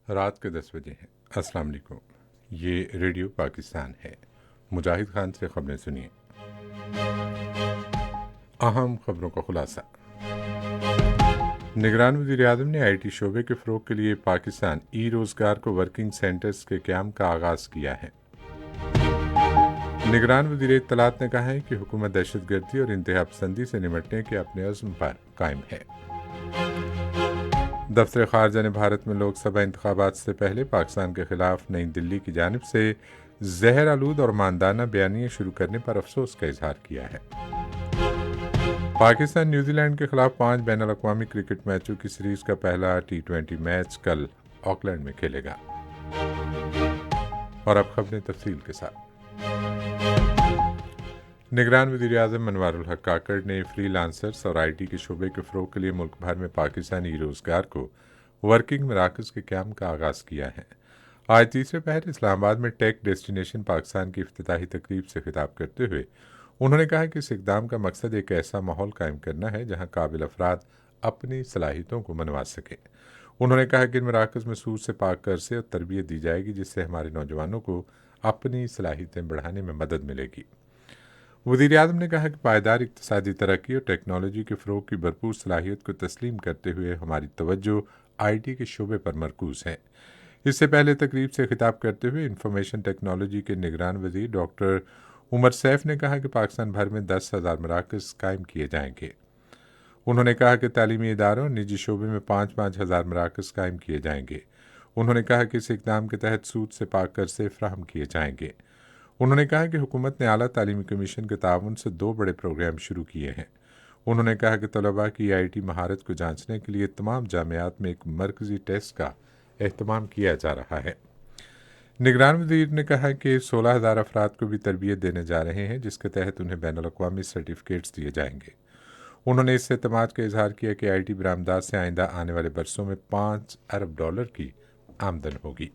رات کے 10 بجے ہیں۔ السلام علیکم، یہ ریڈیو پاکستان ہے۔ مجاہد خان سے خبریں سنیے۔ اہم خبروں کا خلاصہ۔ نگران وزیر اعظم نے آئی ٹی شعبے کے فروغ کے لیے پاکستان ای روزگار کو ورکنگ سینٹرز کے قیام کا آغاز کیا ہے۔ نگران وزیر اطلاعات نے کہا ہے کہ حکومت دہشت گردی اور انتہا پسندی سے نمٹنے کے اپنے عزم پر قائم ہے۔ دفتر خارجہ نے بھارت میں لوک سبھا انتخابات سے پہلے پاکستان کے خلاف نئی دلی کی جانب سے زہر آلود اور ماندانہ بیانیے شروع کرنے پر افسوس کا اظہار کیا ہے۔ پاکستان نیوزی لینڈ کے خلاف 5 بین الاقوامی کرکٹ میچوں کی سیریز کا پہلا T20 میچ کل آکلینڈ میں کھیلے گا۔ اور اب خبریں تفصیل کے ساتھ۔ نگران وزیر اعظم انوار الحق کاکڑ نے فری لانسرز اور آئی ٹی کے شعبے کے فروغ کے لیے ملک بھر میں پاکستانی روزگار کو ورکنگ مراکز کے قیام کا آغاز کیا ہے۔ آج تیسرے پہر اسلام آباد میں ٹیک ڈیسٹینیشن پاکستان کی افتتاحی تقریب سے خطاب کرتے ہوئے انہوں نے کہا کہ اس اقدام کا مقصد ایک ایسا ماحول قائم کرنا ہے جہاں قابل افراد اپنی صلاحیتوں کو منوا سکیں۔ انہوں نے کہا کہ ان مراکز میں سود سے پاک عرصے اور تربیت دی جائے گی جس سے ہمارے نوجوانوں کو اپنی صلاحیتیں بڑھانے میں مدد ملے گی۔ وزیر اعظم نے کہا کہ پائیدار اقتصادی ترقی اور ٹیکنالوجی کے فروغ کی بھرپور صلاحیت کو تسلیم کرتے ہوئے ہماری توجہ آئی ٹی کے شعبے پر مرکوز ہے۔ اس سے پہلے تقریب سے خطاب کرتے ہوئے انفارمیشن ٹیکنالوجی کے نگران وزیر ڈاکٹر عمر سیف نے کہا کہ پاکستان بھر میں 10,000 مراکز قائم کیے جائیں گے۔ انہوں نے کہا کہ تعلیمی اداروں اور نجی شعبے میں 5,000 مراکز قائم کیے جائیں گے۔ انہوں نے کہا کہ اس اقدام کے تحت سود سے پاک عرصے فراہم کیے جائیں گے۔ انہوں نے کہا کہ حکومت نے اعلیٰ تعلیمی کمیشن کے تعاون سے 2 بڑے پروگرام شروع کیے ہیں۔ انہوں نے کہا کہ طلباء کی آئی ٹی مہارت کو جانچنے کے لیے تمام جامعات میں ایک مرکزی ٹیسٹ کا اہتمام کیا جا رہا ہے۔ نگران وزیر نے کہا کہ 16,000 افراد کو بھی تربیت دینے جا رہے ہیں جس کے تحت انہیں بین الاقوامی سرٹیفکیٹس دیے جائیں گے۔ انہوں نے اس اعتماد کا اظہار کیا کہ آئی ٹی برآمدات سے آئندہ آنے والے برسوں میں $5 ارب کی آمدن ہوگی۔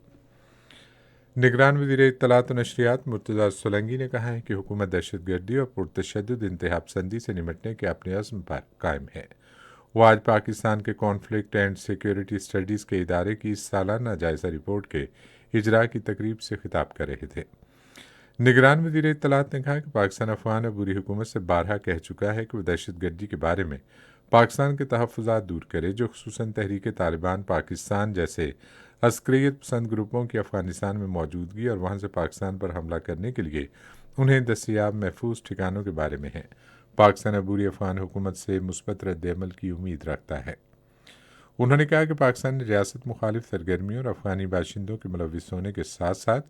نگران وزیر اطلاعات و نشریات مرتضیٰ سولنگی نے کہا ہے کہ حکومت دہشت گردی اور پرتشدد انتہا پسندی سے نمٹنے کے اپنے عزم پر قائم ہے۔ وہ آج پاکستان کے کانفلکٹ اینڈ سیکیورٹی اسٹڈیز کے ادارے کی سالانہ جائزہ رپورٹ کے اجراء کی تقریب سے خطاب کر رہے تھے۔ نگران وزیر اطلاعات نے کہا کہ پاکستان افغان عبوری حکومت سے بارہا کہہ چکا ہے کہ وہ دہشت گردی کے بارے میں پاکستان کے تحفظات دور کرے جو خصوصاً تحریک طالبان پاکستان جیسے عسکریت پسند گروپوں کی افغانستان میں موجودگی اور وہاں سے پاکستان پر حملہ کرنے کے لیے انہیں دستیاب محفوظ ٹھکانوں کے بارے میں ہے۔ پاکستان عبوری افغان حکومت سے مثبت رد عمل کی امید رکھتا ہے۔ انہوں نے کہا کہ پاکستان نے ریاست مخالف سرگرمیوں اور افغانی باشندوں کے ملوث ہونے کے ساتھ ساتھ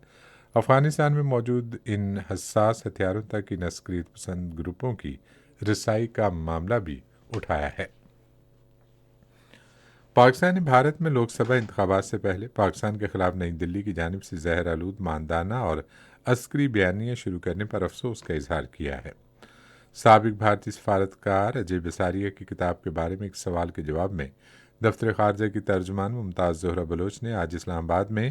افغانستان میں موجود ان حساس ہتھیاروں تک ان عسکریت پسند گروپوں کی رسائی کا معاملہ بھی اٹھایا ہے۔ پاکستان نے بھارت میں لوک سبھا انتخابات سے پہلے پاکستان کے خلاف نئی دلی کی جانب سے زہر آلود ماندانہ اور عسکری بیانیے شروع کرنے پر افسوس کا اظہار کیا ہے۔ سابق بھارتی سفارتکار اجے بساریہ کی کتاب کے بارے میں ایک سوال کے جواب میں دفتر خارجہ کی ترجمان ممتاز زہرہ بلوچ نے آج اسلام آباد میں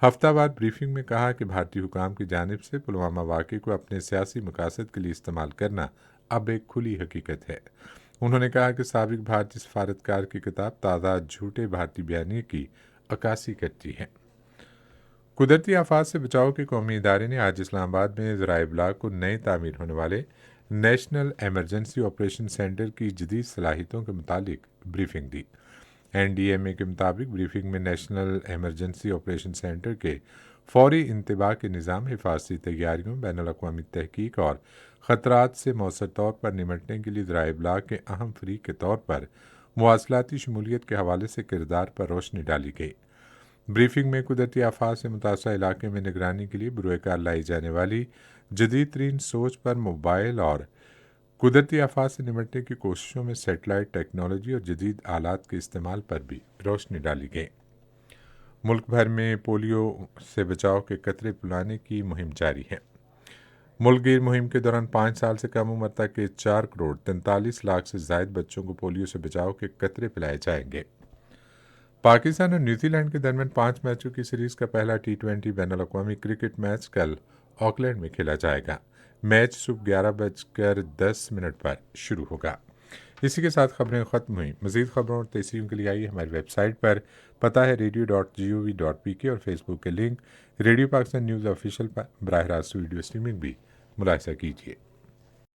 ہفتہ وار بریفنگ میں کہا کہ بھارتی حکام کی جانب سے پلوامہ واقعے کو اپنے سیاسی مقاصد کے لیے استعمال کرنا اب ایک کھلی حقیقت ہے۔ انہوں نے کہا کہ سابق بھارتی سفارتکار کی کتاب تازہ جھوٹے بھارتی بیانیے کی عکاسی کرتی ہے۔ قدرتی آفات سے بچاؤ کے قومی ادارے نے آج اسلام آباد میں ذرائع ابلاغ کو نئے تعمیر ہونے والے نیشنل ایمرجنسی آپریشن سینٹر کی جدید صلاحیتوں کے متعلق بریفنگ دی۔ NDMA کے مطابق بریفنگ میں نیشنل ایمرجنسی آپریشن سینٹر کے فوری انتباہ کے نظام، حفاظتی تیاریوں، بین الاقوامی تحقیق اور خطرات سے مؤثر طور پر نمٹنے کے لیے ذرائع ابلاغ کے اہم فریق کے طور پر مواصلاتی شمولیت کے حوالے سے کردار پر روشنی ڈالی گئی۔ بریفنگ میں قدرتی آفات سے متاثرہ علاقے میں نگرانی کے لیے بروئے کار لائی جانے والی جدید ترین سوچ پر موبائل اور قدرتی آفات سے نمٹنے کی کوششوں میں سیٹلائٹ ٹیکنالوجی اور جدید آلات کے استعمال پر بھی روشنی ڈالی گئی۔ ملک بھر میں پولیو سے بچاؤ کے قطرے پلانے کی مہم جاری ہے۔ ملک گیر مہم کے دوران 5 سال سے کم عمر تک کے 4,43,00,000 سے زائد بچوں کو پولیو سے بچاؤ کے قطرے پلائے جائیں گے۔ پاکستان اور نیوزی لینڈ کے درمیان 5 میچوں کی سیریز کا پہلا T20 بین الاقوامی کرکٹ میچ کل آکلینڈ میں کھیلا جائے گا۔ میچ صبح 11:10 پر شروع ہوگا۔ اسی کے ساتھ خبریں ختم ہوئیں۔ مزید خبروں اور تحریروں کے لیے آئیے ہماری ویب سائٹ پر، پتہ ہے radio.gov.pk، اور فیس بک کے link radio Pakistan news official پر براہ راست ویڈیو اسٹریمنگ بھی ملاحظہ کیجیے۔